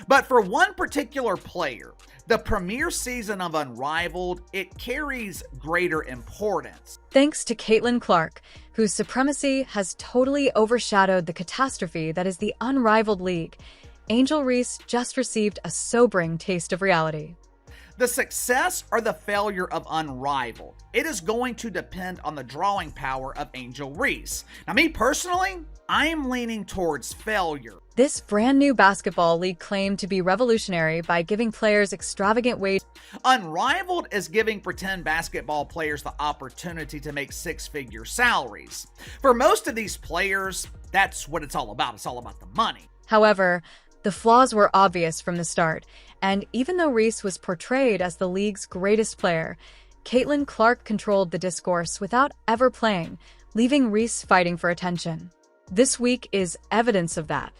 But for one particular player, the premiere season of Unrivaled, it carries greater importance. Thanks to Caitlin Clark, whose supremacy has totally overshadowed the catastrophe that is the Unrivaled League, Angel Reese just received a sobering taste of reality. The success or the failure of Unrivaled, it is going to depend on the drawing power of Angel Reese. Now, me personally, I am leaning towards failure. This brand new basketball league claimed to be revolutionary by giving players extravagant wages. Unrivaled is giving pretend basketball players the opportunity to make six-figure salaries. For most of these players, that's what it's all about. It's all about the money. However, the flaws were obvious from the start, and even though Reese was portrayed as the league's greatest player, Caitlin Clark controlled the discourse without ever playing, leaving Reese fighting for attention. This week is evidence of that.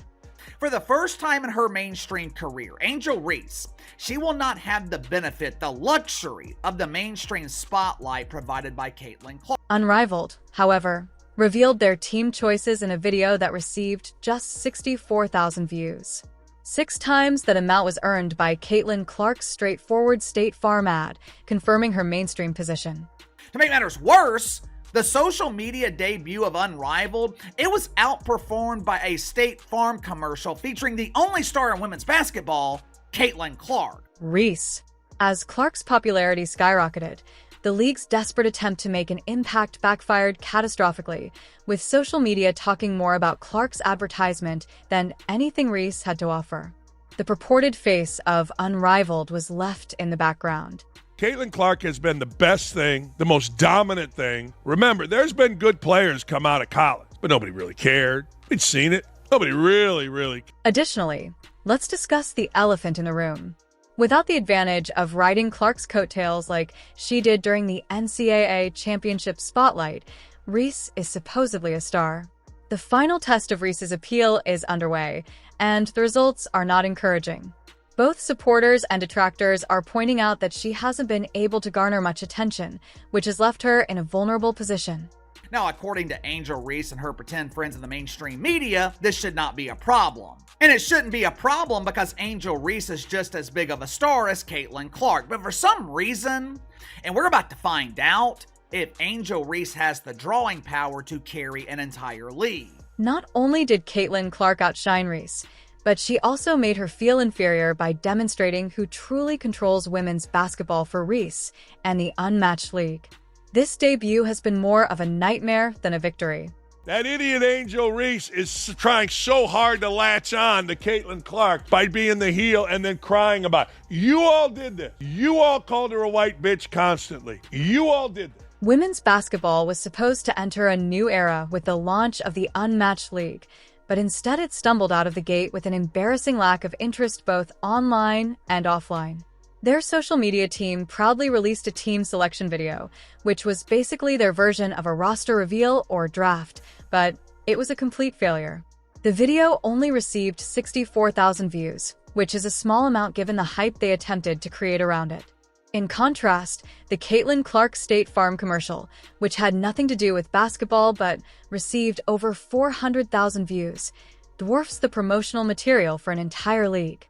For the first time in her mainstream career, Angel Reese, she will not have the benefit, the luxury of the mainstream spotlight provided by Caitlin Clark. Unrivaled, however, revealed their team choices in a video that received just 64,000 views. 6 times that amount was earned by Caitlin Clark's straightforward State Farm ad, confirming her mainstream position. To make matters worse, the social media debut of Unrivaled, it was outperformed by a State Farm commercial featuring the only star in women's basketball, Caitlin Clark. Reese. As Clark's popularity skyrocketed, the league's desperate attempt to make an impact backfired catastrophically, with social media talking more about Clark's advertisement than anything Reese had to offer. The purported face of Unrivaled was left in the background. Caitlin Clark has been the best thing, the most dominant thing. Remember, there's been good players come out of college, but nobody really cared. We'd seen it. Nobody really. Additionally, let's discuss the elephant in the room. Without the advantage of riding Clark's coattails like she did during the NCAA championship spotlight, Reese is supposedly a star. The final test of Reese's appeal is underway, and the results are not encouraging. Both supporters and detractors are pointing out that she hasn't been able to garner much attention, which has left her in a vulnerable position. Now, according to Angel Reese and her pretend friends in the mainstream media, this should not be a problem. And it shouldn't be a problem because Angel Reese is just as big of a star as Caitlin Clark. But for some reason, and we're about to find out, if Angel Reese has the drawing power to carry an entire league. Not only did Caitlin Clark outshine Reese, but she also made her feel inferior by demonstrating who truly controls women's basketball for Reese and the Unmatched League. This debut has been more of a nightmare than a victory. That idiot Angel Reese is trying so hard to latch on to Caitlin Clark by being the heel and then crying about it. You all did this. You all called her a white bitch constantly. You all did this. Women's basketball was supposed to enter a new era with the launch of the Unmatched League, but instead it stumbled out of the gate with an embarrassing lack of interest both online and offline. Their social media team proudly released a team selection video, which was basically their version of a roster reveal or draft, but it was a complete failure. The video only received 64,000 views, which is a small amount given the hype they attempted to create around it. In contrast, the Caitlin Clark State Farm commercial, which had nothing to do with basketball but received over 400,000 views, dwarfs the promotional material for an entire league.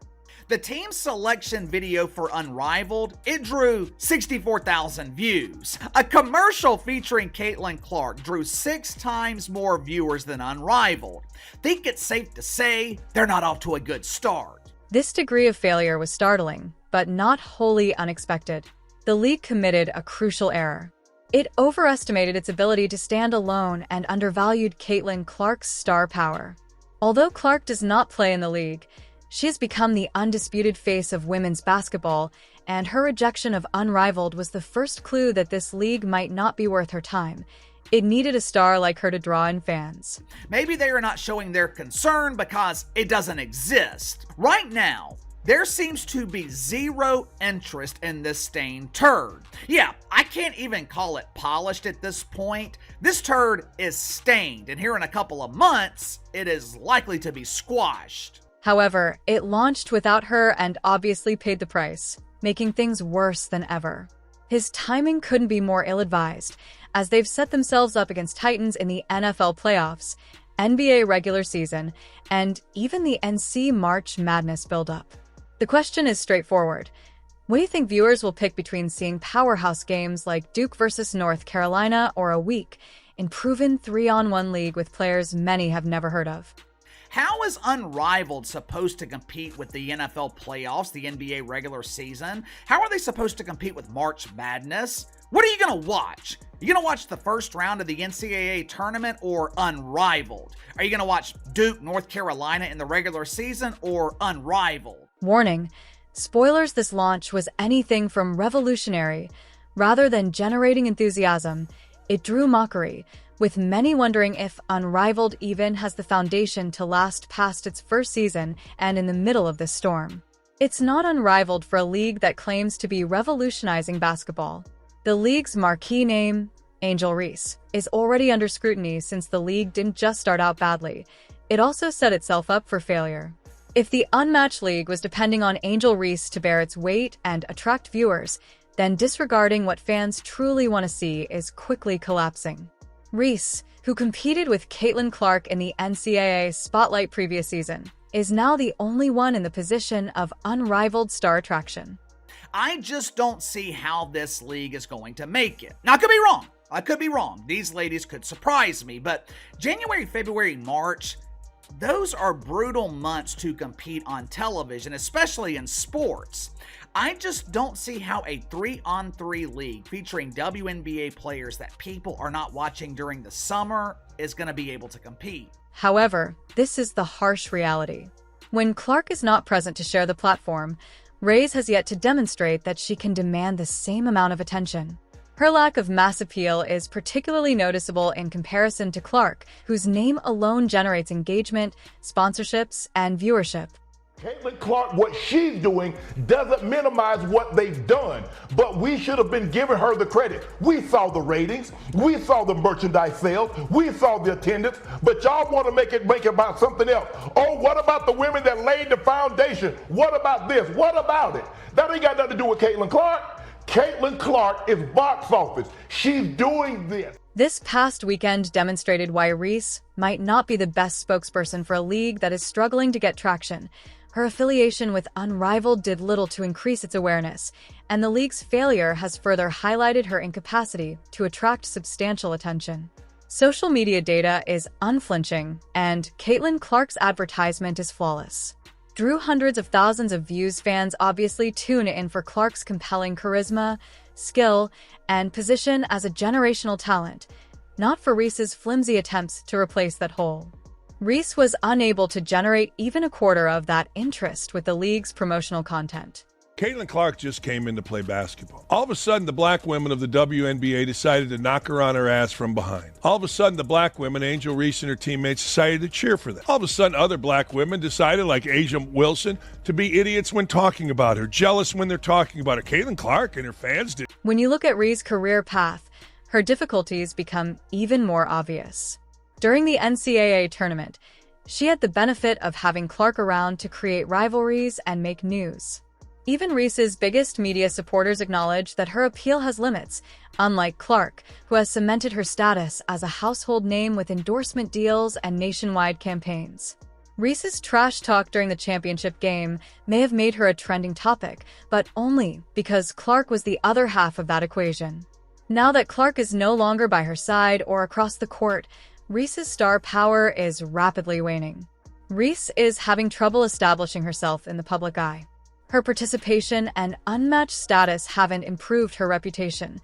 The team selection video for Unrivaled, it drew 64,000 views. A commercial featuring Caitlin Clark drew 6 times more viewers than Unrivaled. Think it's safe to say they're not off to a good start. This degree of failure was startling, but not wholly unexpected. The league committed a crucial error. It overestimated its ability to stand alone and undervalued Caitlin Clark's star power. Although Clark does not play in the league, she has become the undisputed face of women's basketball, and her rejection of Unrivaled was the first clue that this league might not be worth her time. It needed a star like her to draw in fans. Maybe they are not showing their concern because it doesn't exist. Right now, there seems to be zero interest in this stained turd. Yeah, I can't even call it polished at this point. This turd is stained, and here in a couple of months, it is likely to be squashed. However, it launched without her and obviously paid the price, making things worse than ever. His timing couldn't be more ill-advised, as they've set themselves up against Titans in the NFL playoffs, NBA regular season, and even the NC March Madness buildup. The question is straightforward. What do you think viewers will pick between seeing powerhouse games like Duke versus North Carolina or a week in proven 3-on-1 league with players many have never heard of? How is Unrivaled supposed to compete with the NFL playoffs, the NBA regular season? How are they supposed to compete with March Madness? What are you going to watch? Are you going to watch the first round of the NCAA tournament or Unrivaled? Are you going to watch Duke, North Carolina in the regular season or Unrivaled? Warning, spoilers: this launch was anything from revolutionary. Rather than generating enthusiasm, it drew mockery, with many wondering if Unrivaled even has the foundation to last past its first season and in the middle of this storm. It's not unrivaled for a league that claims to be revolutionizing basketball. The league's marquee name, Angel Reese, is already under scrutiny since the league didn't just start out badly. It also set itself up for failure. If the Unmatched League was depending on Angel Reese to bear its weight and attract viewers, then disregarding what fans truly want to see is quickly collapsing. Reese, who competed with Caitlin Clark in the NCAA Spotlight previous season, is now the only one in the position of unrivaled star attraction. I just don't see how this league is going to make it. Now, I could be wrong. I could be wrong. These ladies could surprise me, but January, February, March, those are brutal months to compete on television, especially in sports. I just don't see how a 3-on-3 league featuring WNBA players that people are not watching during the summer is going to be able to compete. However, this is the harsh reality. When Clark is not present to share the platform, Reese has yet to demonstrate that she can demand the same amount of attention. Her lack of mass appeal is particularly noticeable in comparison to Clark, whose name alone generates engagement, sponsorships, and viewership. Caitlin Clark, what she's doing doesn't minimize what they've done, but we should have been giving her the credit. We saw the ratings, we saw the merchandise sales, we saw the attendance, but y'all want to make it about something else. Oh, what about the women that laid the foundation? What about this? What about it? That ain't got nothing to do with Caitlin Clark. Caitlin Clark is box office. She's doing this. This past weekend demonstrated why Reese might not be the best spokesperson for a league that is struggling to get traction. Her affiliation with Unrivaled did little to increase its awareness, and the league's failure has further highlighted her incapacity to attract substantial attention. Social media data is unflinching, and Caitlin Clark's advertisement is flawless. Drew hundreds of thousands of views. Fans obviously tune in for Clark's compelling charisma, skill, and position as a generational talent, not for Reese's flimsy attempts to replace that hole. Reese was unable to generate even a quarter of that interest with the league's promotional content. Caitlin Clark just came in to play basketball. All of a sudden, the black women of the WNBA decided to knock her on her ass from behind. All of a sudden, the black women, Angel Reese and her teammates, decided to cheer for them. All of a sudden, other black women decided, like Asia Wilson, to be idiots when talking about her, jealous when they're talking about her. Caitlin Clark and her fans did. When you look at Reese's career path, her difficulties become even more obvious. During the NCAA tournament, she had the benefit of having Clark around to create rivalries and make news. Even Reese's biggest media supporters acknowledge that her appeal has limits, unlike Clark, who has cemented her status as a household name with endorsement deals and nationwide campaigns. Reese's trash talk during the championship game may have made her a trending topic, but only because Clark was the other half of that equation. Now that Clark is no longer by her side or across the court, Reese's star power is rapidly waning. Reese is having trouble establishing herself in the public eye. Her participation and unmatched status haven't improved her reputation.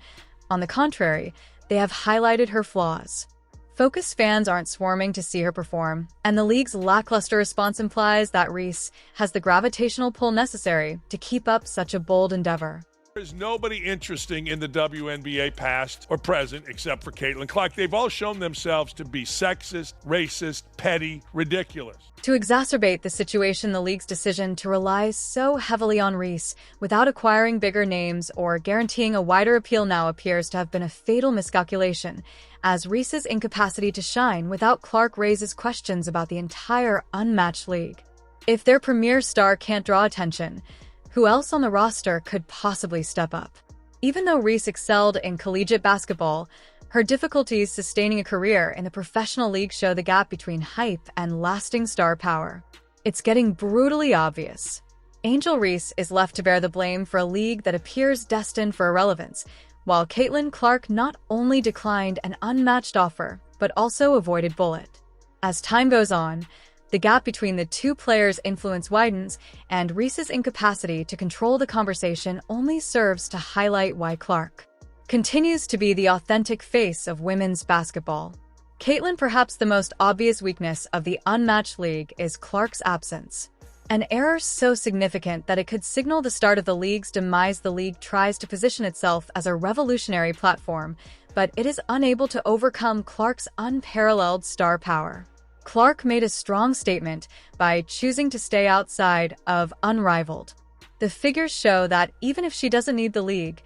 On the contrary, they have highlighted her flaws. Focused fans aren't swarming to see her perform, and the league's lackluster response implies that Reese has the gravitational pull necessary to keep up such a bold endeavor. There's nobody interesting in the WNBA past or present except for Caitlin Clark. They've all shown themselves to be sexist, racist, petty, ridiculous. To exacerbate the situation, the league's decision to rely so heavily on Reese without acquiring bigger names or guaranteeing a wider appeal now appears to have been a fatal miscalculation, as Reese's incapacity to shine without Clark raises questions about the entire Unmatched League. If their premier star can't draw attention, who else on the roster could possibly step up? Even though Reese excelled in collegiate basketball, Her difficulties sustaining a career in the professional league show the gap between hype and lasting star power. It's getting brutally obvious. Angel Reese is left to bear the blame for a league that appears destined for irrelevance, while Caitlin Clark not only declined an unmatched offer, but also avoided bullet. As time goes on, the gap between the two players' influence widens, and Reese's incapacity to control the conversation only serves to highlight why Clark continues to be the authentic face of women's basketball. Caitlin, perhaps the most obvious weakness of the Unmatched League is Clark's absence. An error so significant that it could signal the start of the league's demise. The league tries to position itself as a revolutionary platform, but it is unable to overcome Clark's unparalleled star power. Clark made a strong statement by choosing to stay outside of Unrivaled. The figures show that even if she doesn't need the league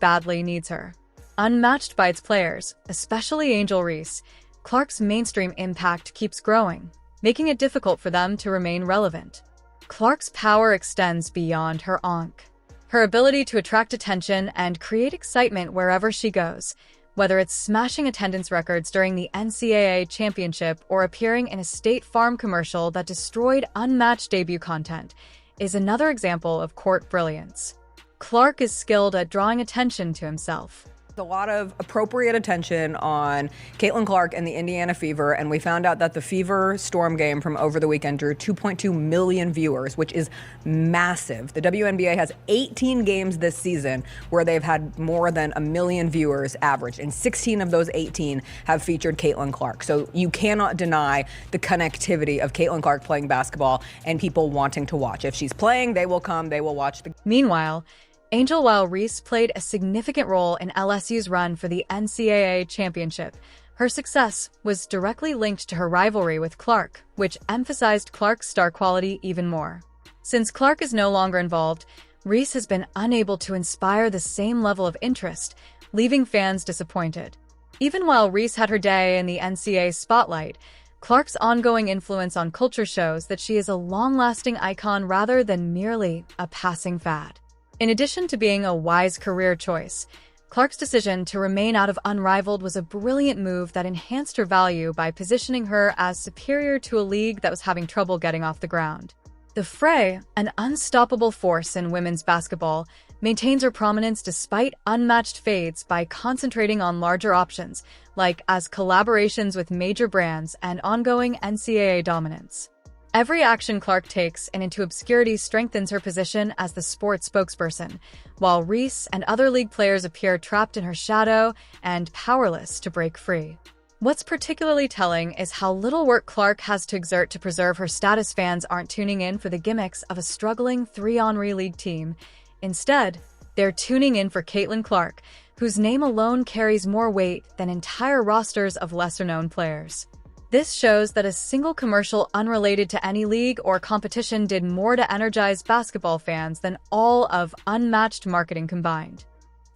badly needs her. Unmatched by its players, especially Angel Reese, Clark's mainstream impact keeps growing, making it difficult for them to remain relevant. Clark's power extends beyond her onk. Her ability to attract attention and create excitement wherever she goes, whether it's smashing attendance records during the NCAA championship or appearing in a State Farm commercial that destroyed Unmatched debut content, is another example of court brilliance. Clark is skilled at drawing attention to himself. A lot of appropriate attention on Caitlin Clark and the Indiana Fever, and we found out that the Fever Storm game from over the weekend drew 2.2 million viewers, which is massive. The WNBA has 18 games this season where they've had more than 1 million viewers average, and 16 of those 18 have featured Caitlin Clark. So you cannot deny the connectivity of Caitlin Clark playing basketball and people wanting to watch. If she's playing, they will come, they will watch. Meanwhile, Angel Reese played a significant role in LSU's run for the NCAA championship. Her success was directly linked to her rivalry with Clark, which emphasized Clark's star quality even more. Since Clark is no longer involved, Reese has been unable to inspire the same level of interest, leaving fans disappointed. Even while Reese had her day in the NCAA spotlight, Clark's ongoing influence on culture shows that she is a long-lasting icon rather than merely a passing fad. In addition to being a wise career choice, Clark's decision to remain out of Unrivaled was a brilliant move that enhanced her value by positioning her as superior to a league that was having trouble getting off the ground. The Fray, an unstoppable force in women's basketball, maintains her prominence despite unmatched fades by concentrating on larger options, like as collaborations with major brands and ongoing NCAA dominance. Every action Clark takes and into obscurity strengthens her position as the sports spokesperson, while Reese and other league players appear trapped in her shadow and powerless to break free. What's particularly telling is how little work Clark has to exert to preserve her status. Fans aren't tuning in for the gimmicks of a struggling 3-on-3 league team. Instead, they're tuning in for Caitlin Clark, whose name alone carries more weight than entire rosters of lesser-known players. This shows that a single commercial unrelated to any league or competition did more to energize basketball fans than all of Unmatched marketing combined.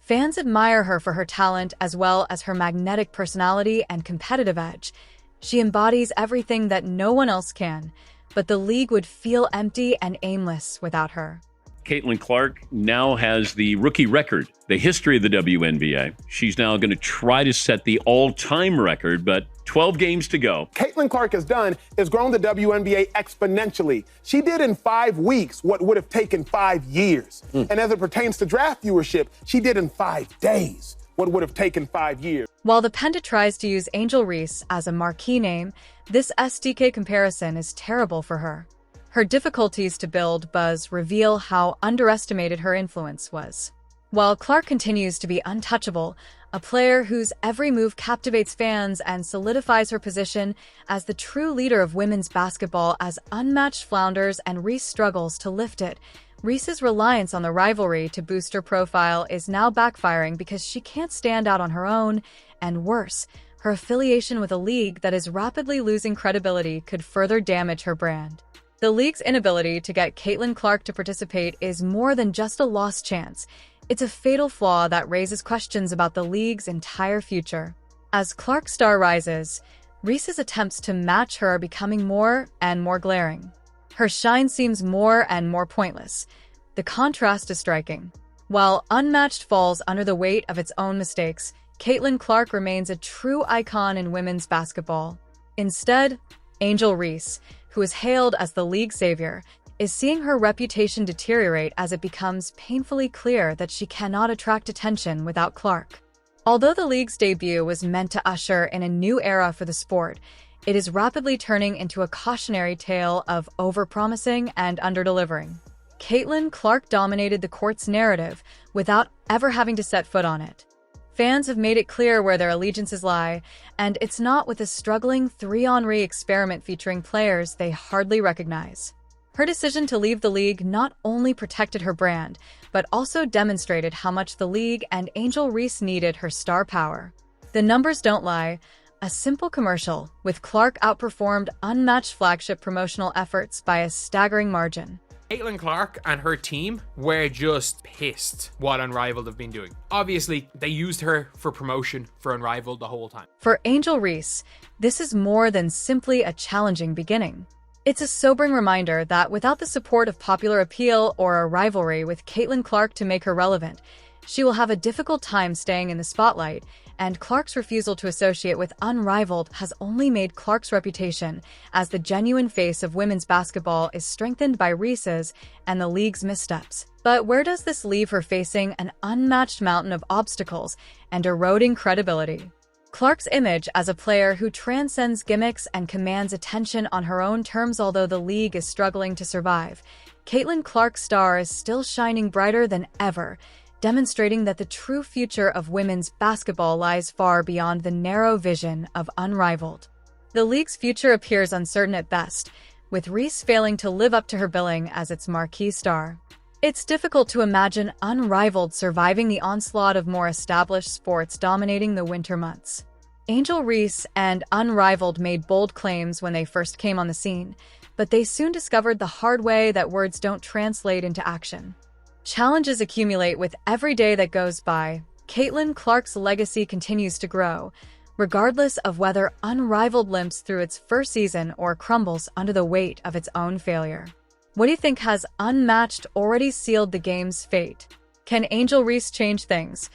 Fans admire her for her talent as well as her magnetic personality and competitive edge. She embodies everything that no one else can, but the league would feel empty and aimless without her. Caitlin Clark now has the rookie record, the history of the WNBA. She's now going to try to set the all-time record, but 12 games to go. Caitlin Clark has done is grown the WNBA exponentially. She did in 5 weeks what would have taken 5 years. And as it pertains to draft viewership, she did in 5 days what would have taken 5 years. While the Penta tries to use Angel Reese as a marquee name, this SDK comparison is terrible for her. Her difficulties to build buzz reveal how underestimated her influence was. While Clark continues to be untouchable, a player whose every move captivates fans and solidifies her position as the true leader of women's basketball as Unmatched flounders and Reese struggles to lift it, Reese's reliance on the rivalry to boost her profile is now backfiring because she can't stand out on her own, and worse, her affiliation with a league that is rapidly losing credibility could further damage her brand. The league's inability to get Caitlin Clark to participate is more than just a lost chance. It's a fatal flaw that raises questions about the league's entire future. As Clark's star rises, Reese's attempts to match her are becoming more and more glaring. Her shine seems more and more pointless. The contrast is striking. While Unmatched falls under the weight of its own mistakes, Caitlin Clark remains a true icon in women's basketball. Instead, Angel Reese, who is hailed as the league savior, is seeing her reputation deteriorate as it becomes painfully clear that she cannot attract attention without Clark. Although the league's debut was meant to usher in a new era for the sport, it is rapidly turning into a cautionary tale of overpromising and underdelivering. Caitlin Clark dominated the court's narrative without ever having to set foot on it. Fans have made it clear where their allegiances lie, and it's not with a struggling 3-on-3 experiment featuring players they hardly recognize. Her decision to leave the league not only protected her brand, but also demonstrated how much the league and Angel Reese needed her star power. The numbers don't lie. A simple commercial with Clark outperformed Unmatched flagship promotional efforts by a staggering margin. Caitlin Clark and her team were just pissed what Unrivaled have been doing. Obviously, they used her for promotion for Unrivaled the whole time. For Angel Reese, this is more than simply a challenging beginning. It's a sobering reminder that without the support of popular appeal or a rivalry with Caitlin Clark to make her relevant, she will have a difficult time staying in the spotlight, and Clark's refusal to associate with Unrivaled has only made Clark's reputation as the genuine face of women's basketball is strengthened by Reese's and the league's missteps. But where does this leave her facing an unmatched mountain of obstacles and eroding credibility? Clark's image as a player who transcends gimmicks and commands attention on her own terms. Although the league is struggling to survive, Caitlin Clark's star is still shining brighter than ever, demonstrating that the true future of women's basketball lies far beyond the narrow vision of Unrivaled. The league's future appears uncertain at best, with Reese failing to live up to her billing as its marquee star. It's difficult to imagine Unrivaled surviving the onslaught of more established sports dominating the winter months. Angel Reese and Unrivaled made bold claims when they first came on the scene, but they soon discovered the hard way that words don't translate into action. Challenges accumulate with every day that goes by. Caitlin Clark's legacy continues to grow, regardless of whether Unrivaled limps through its first season or crumbles under the weight of its own failure. What do you think? Has Unmatched already sealed the game's fate? Can Angel Reese change things?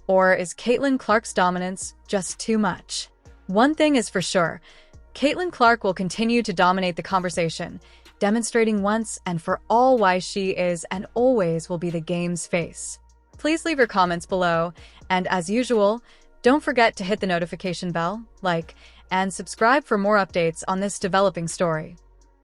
Or is Caitlin Clark's dominance just too much? One thing is for sure, Caitlin Clark will continue to dominate the conversation, demonstrating once and for all why she is and always will be the game's face. Please leave your comments below, and as usual, don't forget to hit the notification bell, like, and subscribe for more updates on this developing story.